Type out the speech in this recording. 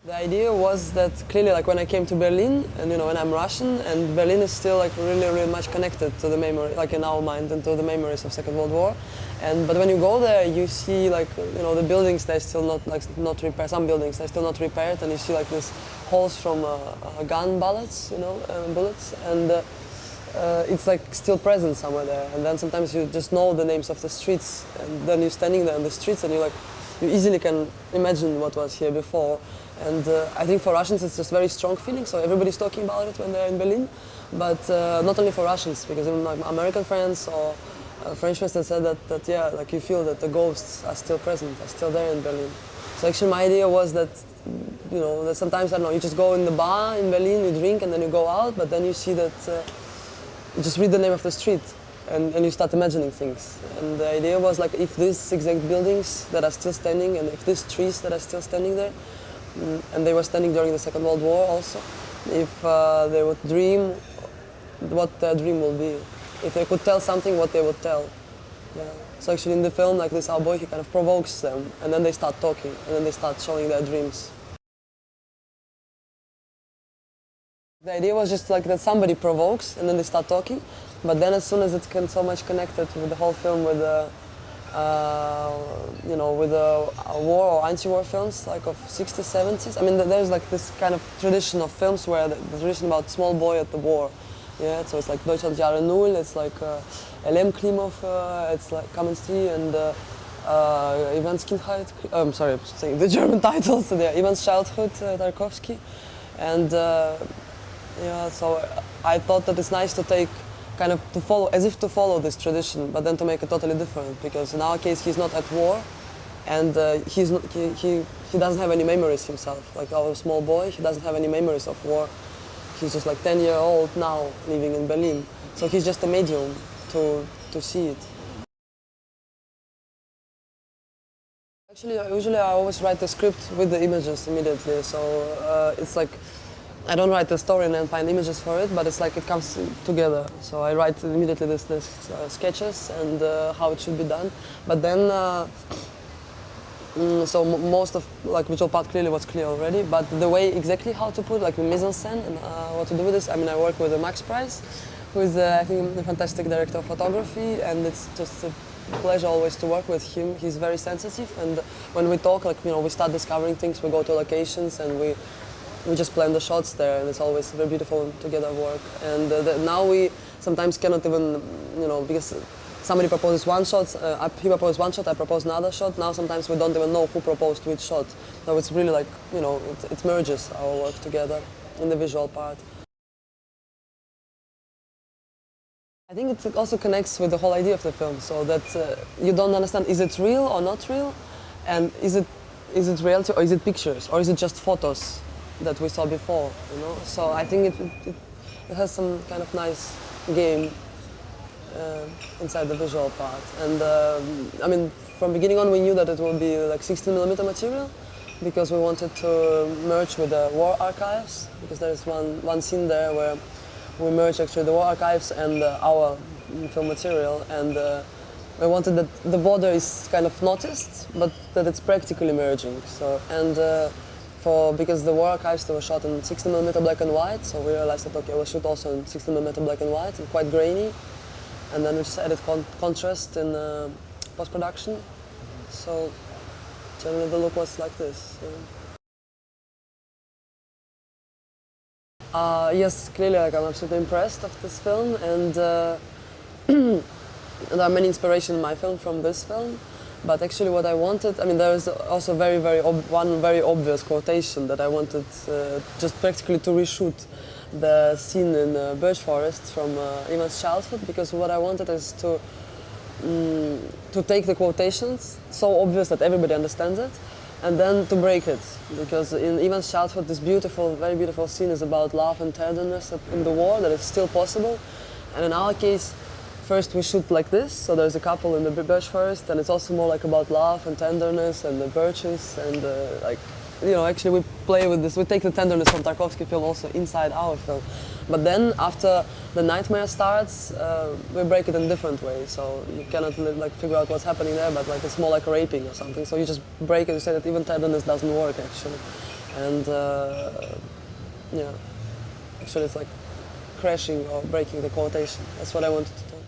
The idea was that clearly, like when I came to Berlin, and when I'm Russian, and Berlin is still like really, really much connected to the memory, like in our mind, and to the memories of Second World War. But when you go there, you see like the buildings they're still not repaired. Some buildings they're still not repaired, and you see like these holes from gun bullets, bullets, and it's like still present somewhere there. And then sometimes you just know the names of the streets, and then you're standing there in the streets, and you easily can imagine what was here before. And I think for Russians it's just very strong feeling, so everybody's talking about it when they're in Berlin. But not only for Russians, because even like American friends or French friends that said that yeah, like you feel that the ghosts are still present, are still there in Berlin. So actually my idea was that, that sometimes, I don't know, you just go in the bar in Berlin, you drink and then you go out, but then you see that, you just read the name of the street and you start imagining things. And the idea was like if these exact buildings that are still standing and if these trees that are still standing there, and they were standing during the Second World War also, if they would dream, what their dream will be. If they could tell something, what they would tell. Yeah. So actually in the film, like this our boy, he kind of provokes them, and then they start talking, and then they start showing their dreams. The idea was just like that somebody provokes, and then they start talking, but then as soon as it's so much connected with the whole film, with the with the war or anti-war films like of 60s, 70s. I mean, there's like this kind of tradition of films where the tradition about small boy at the war. Yeah, so it's like Deutschland Jahre Null, it's like LM Klimov, it's like Kamensti and Ivan's Kindheit. I'm sorry, I'm saying the German titles. Yeah, Ivan's Childhood, Tarkovsky, and yeah. So I thought that it's nice to take. Kind of to follow, as if to follow this tradition, but then to make it totally different. Because in our case, he's not at war, and he doesn't have any memories himself. Like our small boy, he doesn't have any memories of war. He's just like 10-year-old now, living in Berlin. So he's just a medium to see it. Actually, usually I always write the script with the images immediately. So it's like. I don't write the story and then find images for it, but it's like it comes together. So I write immediately this sketches and how it should be done. But then, so most of like visual part clearly was clear already. But the way exactly how to put like the mise en scène and what to do with this. I mean, I work with Max Price, who is I think a fantastic director of photography, and it's just a pleasure always to work with him. He's very sensitive, and when we talk, like we start discovering things. We go to locations and we just plan the shots there, and it's always very beautiful together work. And now we sometimes cannot even, because somebody proposes one shot, he proposes one shot, I propose another shot. Now sometimes we don't even know who proposed which shot. So it's really like, it merges our work together in the visual part. I think it also connects with the whole idea of the film, so that you don't understand, is it real or not real? And is it reality or is it pictures or is it just photos that we saw before, So I think it has some kind of nice game inside the visual part. And I mean, from beginning on we knew that it would be like 16mm material because we wanted to merge with the war archives, because there's one scene there where we merge actually the war archives and our film material, and we wanted that the border is kind of noticed, but that it's practically merging. So because the war archives they were shot in 16mm black and white, so we realized that okay, we'll shoot also in 16mm black and white and quite grainy, and then we just added contrast in post-production. So generally the look was like this. Yes, clearly, like I'm absolutely impressed of this film, and there are many inspirations in my film from this film. But actually what I wanted, I mean, there is also one very obvious quotation that I wanted just practically to reshoot the scene in Birch Forest from Ivan's Childhood, because what I wanted is to take the quotations, so obvious that everybody understands it, and then to break it. Because in Ivan's Childhood, this beautiful, very beautiful scene is about love and tenderness in the war, that is still possible. And in our case, first we shoot like this, so there's a couple in the birch forest, and it's also more like about love and tenderness and the birches, and actually we play with this, we take the tenderness from Tarkovsky film also inside our film. But then after the nightmare starts, we break it in a different way, so you cannot like figure out what's happening there, but like it's more like raping or something, so you just break it, you say that even tenderness doesn't work actually. and yeah, actually it's like crashing or breaking the quotation. That's what I wanted to tell.